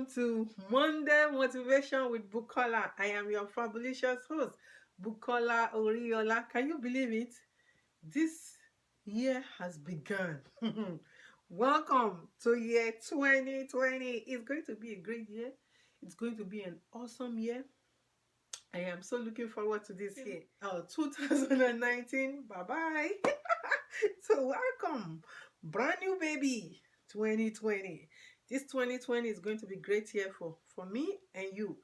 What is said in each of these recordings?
welcome to Monday Motivation with Bukola. I am your fabulous host, Bukola Oriola. Can you believe it? This year has begun. Welcome to year 2020. It's going to be a great year. It's going to be an awesome year. I am so looking forward to this year. 2019. Bye-bye. So welcome, brand new baby, 2020. This 2020 is going to be a great year for me and you.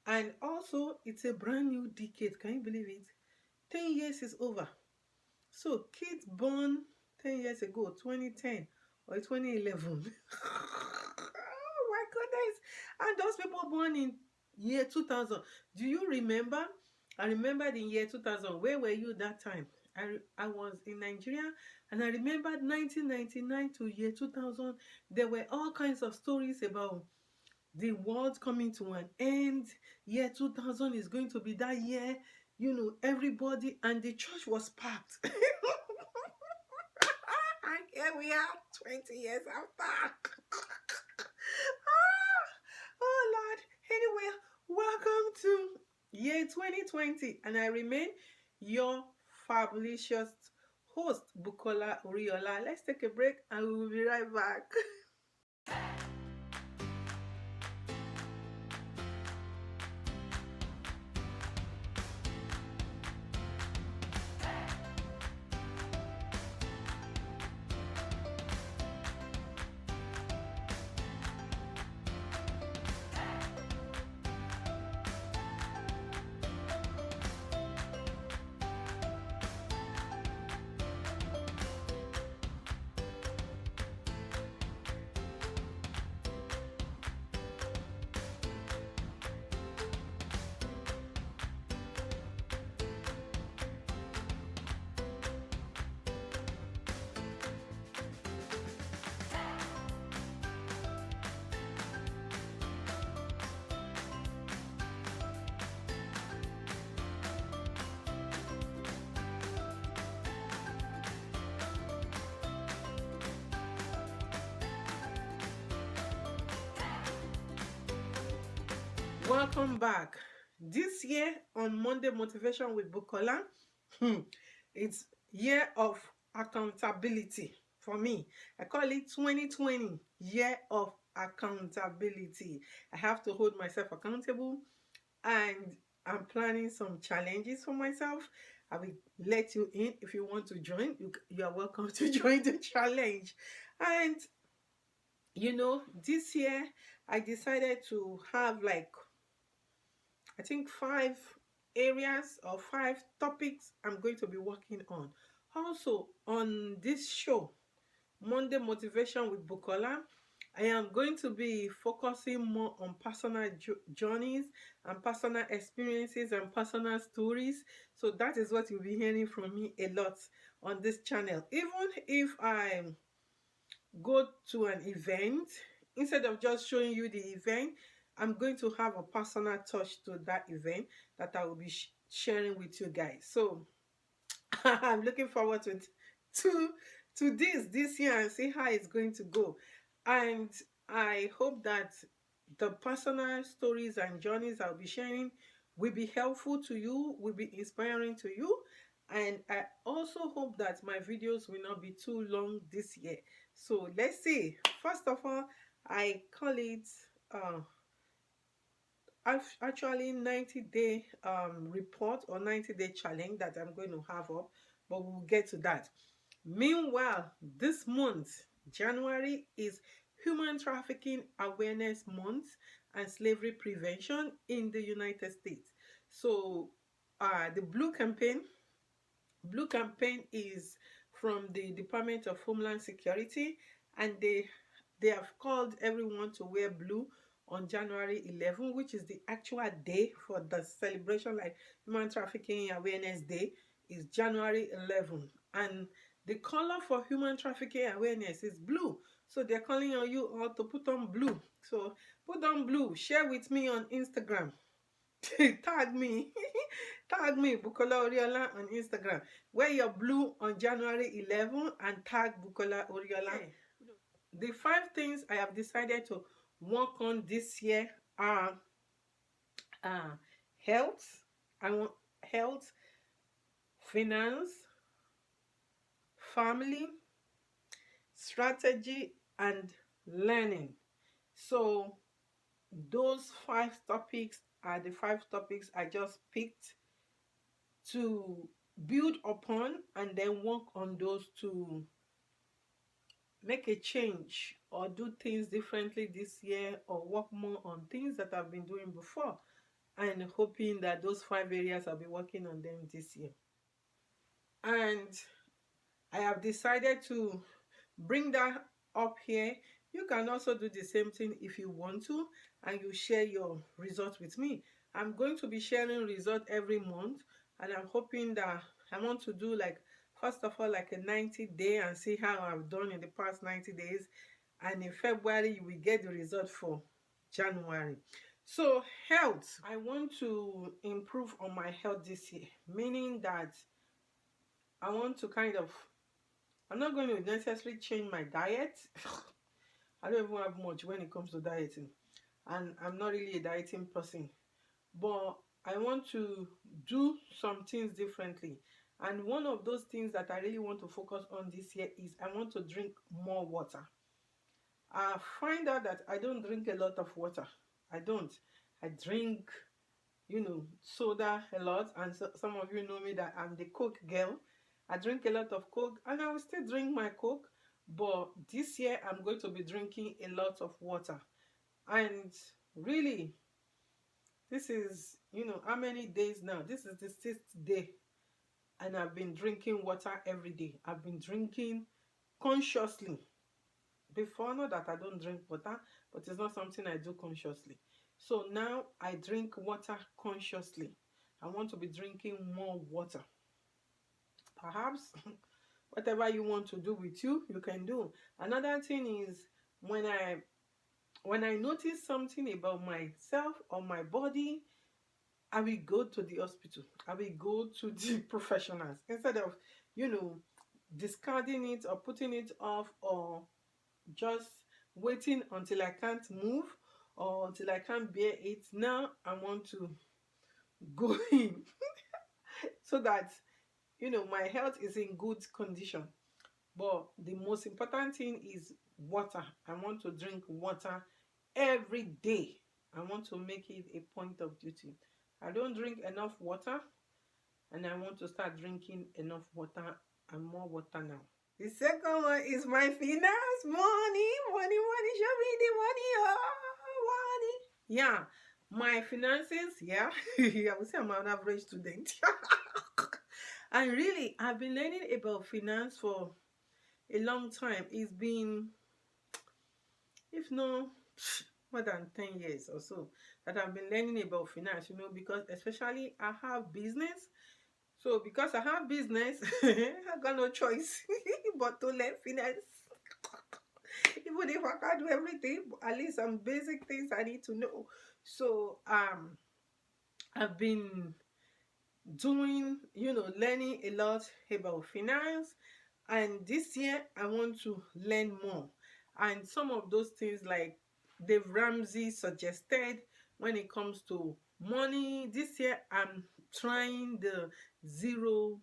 And also, it's a brand new decade. Can you believe it? 10 years is over. So kids born 10 years ago, 2010 or 2011. Oh my goodness. And those people born in year 2000. Do you remember? I remembered in year 2000. Where were you that time? I was in Nigeria, and I remembered 1999 to year 2000. There were all kinds of stories about the world coming to an end. Year 2000 is going to be that year. You know, everybody, and the church was packed. And here we are, 20 years after. Oh Lord. Anyway, welcome to year 2020, and I remain your fabulous host, Bukola Oriola. Let's take a break and we will be right back. Welcome back. This year on Monday Motivation with Bukola, it's year of accountability for me. I call it 2020 year of accountability. I have to hold myself accountable, and I'm planning some challenges for myself. I will let you in. If you want to join, you are welcome to join the challenge. And you know, this year I decided to have like, I think, 5 areas or 5 topics I'm going to be working on. Also, on this show, Monday Motivation with Bukola, I am going to be focusing more on personal journeys and personal experiences and personal stories. So that is what you'll be hearing from me a lot on this channel. Even if I go to an event, instead of just showing you the event, I'm going to have a personal touch to that event that I will be sharing with you guys. So I'm looking forward to this year and see how it's going to go. And I hope that the personal stories and journeys I'll be sharing will be helpful to you, will be inspiring to you. And I also hope that my videos will not be too long this year. So let's see. First of all, I call it actually 90-day report or 90-day challenge that I'm going to have up, but we'll get to that. Meanwhile, this month, January, is Human Trafficking Awareness Month and Slavery Prevention in the United States. So the Blue campaign is from the Department of Homeland Security, and they have called everyone to wear blue on January 11, which is the actual day for the celebration. Like Human Trafficking Awareness Day is January 11, and the color for Human Trafficking Awareness is blue. So they're calling on you all to put on blue. So put on blue. Share with me on Instagram. Tag me. Tag me, Bukola Oriola, on Instagram. Wear your blue on January 11 and tag Bukola Oriola. Okay. The 5 things I have decided to work on this year are health. I want health, finance, family, strategy, and learning. So those 5 topics are the 5 topics I just picked to build upon and then work on those to make a change or do things differently this year or work more on things that I've been doing before, and hoping that those 5 areas I'll be working on them this year. And I have decided to bring that up here. You can also do the same thing if you want to, and you share your results with me. I'm going to be sharing results every month, and I'm hoping that I want to do, like, first of all, like a 90-day and see how I've done in the past 90 days. And in February, you will get the result for January. So health, I want to improve on my health this year, meaning that I want to I'm not going to necessarily change my diet. I don't even have much when it comes to dieting, and I'm not really a dieting person, but I want to do some things differently. And one of those things that I really want to focus on this year is I want to drink more water. I find out that I don't drink a lot of water. I don't. I drink, soda a lot, and so, some of you know me that I'm the Coke girl. I drink a lot of Coke, and I will still drink my Coke, but this year I'm going to be drinking a lot of water. And really, this is, how many days now? This is the 6th day, and I've been drinking water every day. I've been drinking consciously. Before, not that I don't drink water, but it's not something I do consciously. So now I drink water consciously. I want to be drinking more water. Perhaps whatever you want to do with you can do. Another thing is, when I notice something about myself or my body, I will go to the hospital. I will go to the professionals instead of, discarding it or putting it off, or just waiting until I can't move or until I can't bear it. Now I want to go in so that my health is in good condition. But the most important thing is water. I want to drink water every day. I want to make it a point of duty. I don't drink enough water, and I want to start drinking enough water and more water now. The second one is my finance. Money, money, money, show me the money, oh, money. Yeah, my finances, yeah. I would say I'm an average student. And really, I've been learning about finance for a long time. It's been, if not more than 10 years or so, that I've been learning about finance, because especially I have business. So because I have business, I got no choice but to learn finance. Even if I can't do everything, at least some basic things I need to know. So I've been doing, learning a lot about finance. And this year I want to learn more. And some of those things, like Dave Ramsey suggested, when it comes to money, this year I'm trying the zero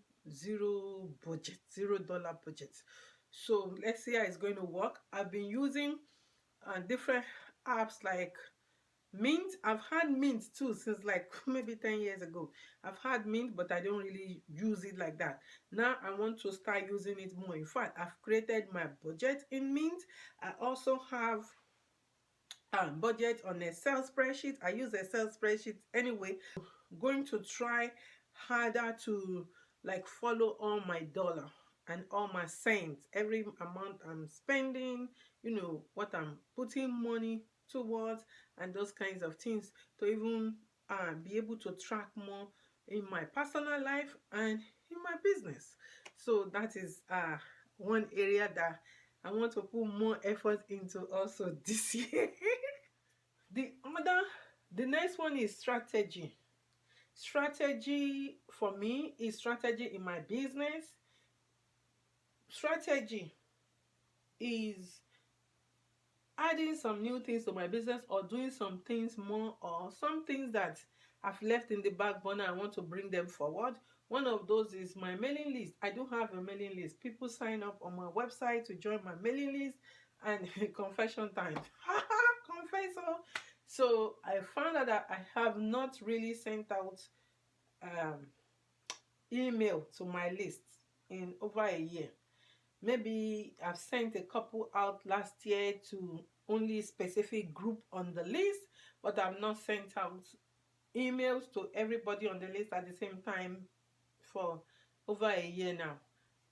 budget, $0 budget. So let's see how it's going to work. I've been using different apps like Mint. I've had Mint too since like maybe 10 years ago. I've had Mint, but I don't really use it like that. Now I want to start using it more. In fact, I've created my budget in Mint. I also have budget on Excel spreadsheet. I use Excel spreadsheet anyway. Going to try harder to like follow all my dollar and all my cents, every amount I'm spending, what I'm putting money towards, and those kinds of things, to even be able to track more in my personal life and in my business. So that is one area that I want to put more effort into also this year. The next one is strategy. Strategy for me is strategy in my business. Strategy is adding some new things to my business, or doing some things more, or some things that I've left in the back burner, I want to bring them forward. One of those is my mailing list. I do have a mailing list. People sign up on my website to join my mailing list. And confession time. Confessor. So I found out that I have not really sent out um, email to my list in over a year. Maybe I've sent a couple out last year to only specific group on the list, but I've not sent out emails to everybody on the list at the same time for over a year now.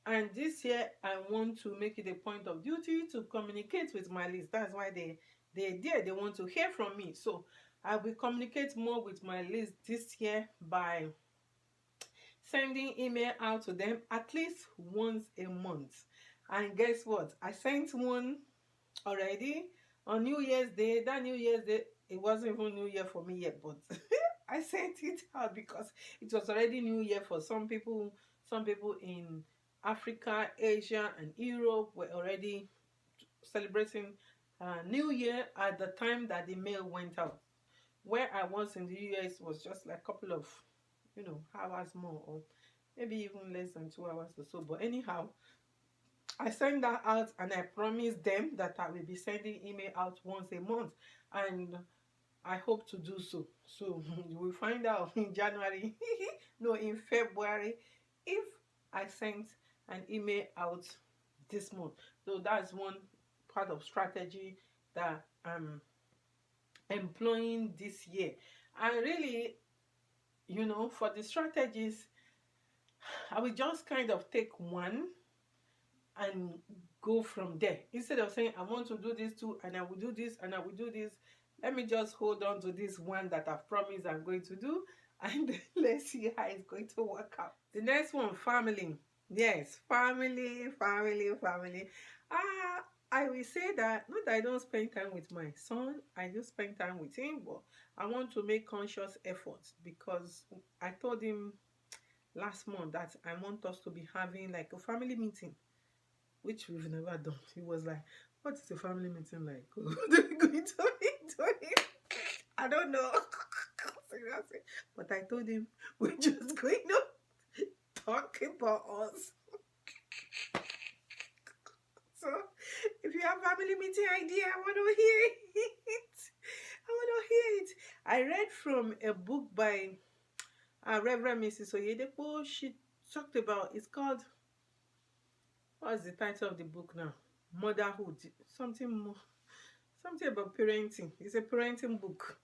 And this year I want to make it a point of duty to communicate with my list. That's why they want to hear from me. So I will communicate more with my list this year by sending email out to them at least once a month. And guess what? I sent one already on New Year's Day. That New Year's Day, it wasn't even New Year for me yet, but I sent it out because it was already New Year for some people. Some people in Africa, Asia, and Europe were already celebrating New Year at the time that the mail went out. Where I was in the US was just like a couple of, hours more, or maybe even less than 2 hours or so. But anyhow, I sent that out, and I promised them that I will be sending email out once a month, and I hope to do so. So you will find out in January, no, in February, if I sent an email out this month. So that's one part of strategy that I'm employing this year. And really, for the strategies, I will just kind of take one and go from there. Instead of saying I want to do this too, and I will do this, and I will do this, let me just hold on to this one that I've promised I'm going to do, and let's see how it's going to work out. The next one, family. Yes, family. I will say that not that I don't spend time with my son, I do spend time with him, but I want to make conscious efforts, because I told him last month that I want us to be having like a family meeting, which we've never done. He was like, "What is a family meeting like? What are we going to be doing?" I don't know. Seriously. But I told him we're just going to talk about us. So if you have family meeting idea, I want to hear it. I want to hear it. I read from a book by Reverend Mrs. Oyedepo. She talked about, it's called, what's the title of the book now? Motherhood. Something about parenting. It's a parenting book.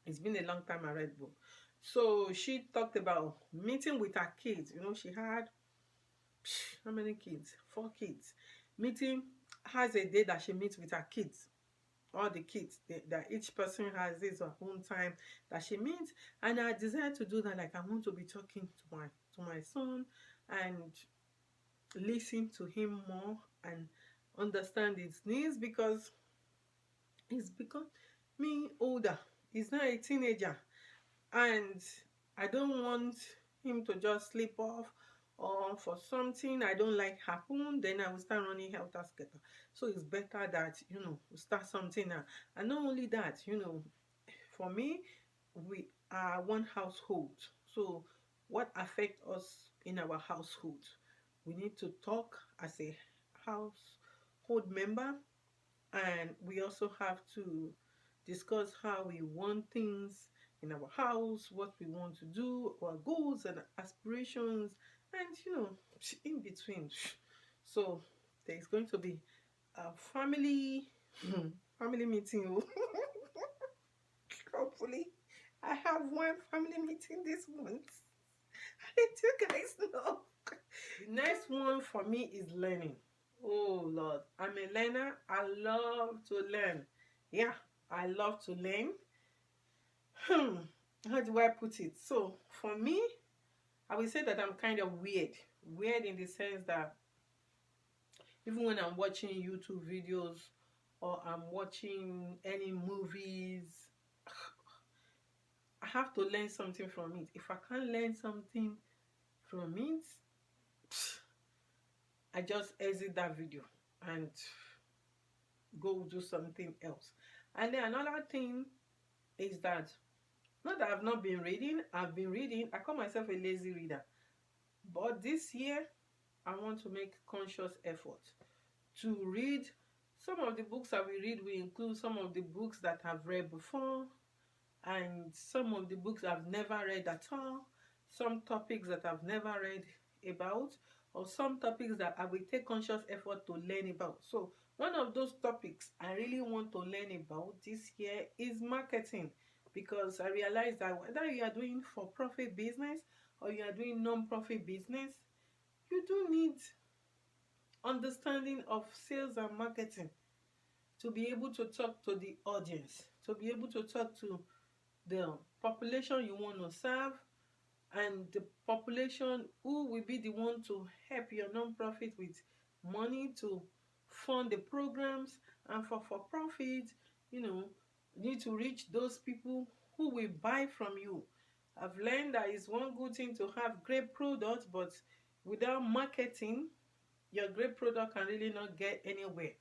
It's been a long time I read book. So she talked about meeting with her kids. She had how many kids? 4 kids. Meeting has a day that she meets with her kids. All the kids, that each person has his or own time that she meets. And I desire to do that. Like, I want to be talking to my son and listen to him more and understand his needs, because he's becoming older. He's not a teenager, and I don't want him to just slip off, or for something I don't like happen, then I will start running helter skelter. So it's better that we start something now. And not only that, for me, we are one household. So what affects us in our household, we need to talk as a household member, and we also have to discuss how we want things in our house, what we want to do, our goals and aspirations, and in between. So there's going to be a family family meeting. Hopefully I have one family meeting this month. Let you guys know. The next one for me is learning. Oh Lord, I'm a learner. I love to learn. Yeah, I love to learn. How do I put it? So for me, I will say that I'm kind of weird. Weird in the sense that even when I'm watching YouTube videos or I'm watching any movies, I have to learn something from it. If I can't learn something from it, I just exit that video. And go do something else. And then another thing is that, not that I've not been reading, I've been reading. I call myself a lazy reader. But this year, I want to make conscious effort to read. Some of the books that we read will include some of the books that I've read before, and some of the books I've never read at all, some topics that I've never read about, or some topics that I will take conscious effort to learn about. So one of those topics I really want to learn about this year is marketing, because I realize that whether you are doing for-profit business or you are doing non-profit business, you do need understanding of sales and marketing to be able to talk to the audience, to be able to talk to the population you want to serve, and the population who will be the one to help your non-profit with money to fund the programs. And for profit, you know, you need to reach those people who will buy from you. I've learned that it's one good thing to have great products, but without marketing, your great product can really not get anywhere.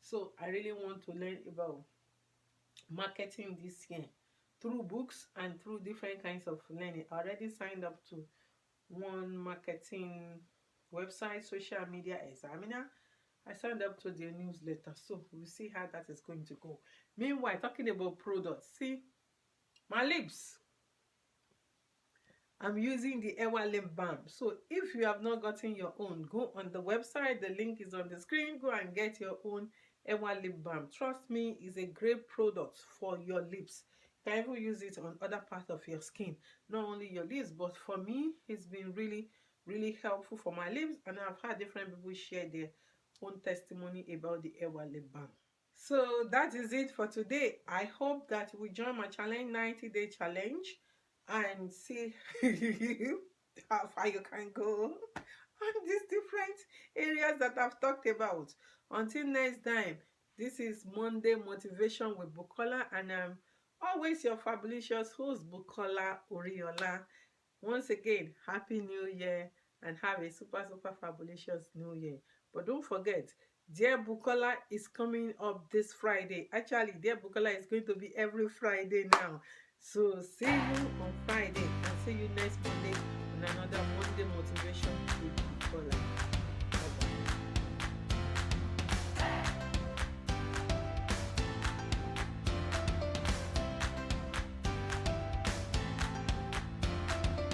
So I really want to learn about marketing this year through books and through different kinds of learning. I already signed up to one marketing website, social media examiner. I signed up to their newsletter, so we'll see how that is going to go. Meanwhile, talking about products, see, my lips, I'm using the Ewa lip balm. So if you have not gotten your own, go on the website. The link is on the screen. Go and get your own Ewa lip balm. Trust me, it's a great product for your lips. You can even use it on other parts of your skin, not only your lips. But for me, it's been really, really helpful for my lips, and I've had different people share their own testimony about the Ewa lip balm. So that is it for today. I hope that you will join my challenge, 90-day challenge, and see how far you can go on these different areas that I've talked about. Until next time, this is Monday Motivation with Bukola, and I'm always your fabulous host, Bukola Oriola. Once again, Happy New Year, and have a super, super fabulous New Year. But don't forget, Dear Bukola is coming up this Friday. Actually, Dear Bukola is going to be every Friday now. So see you on Friday and see you next Monday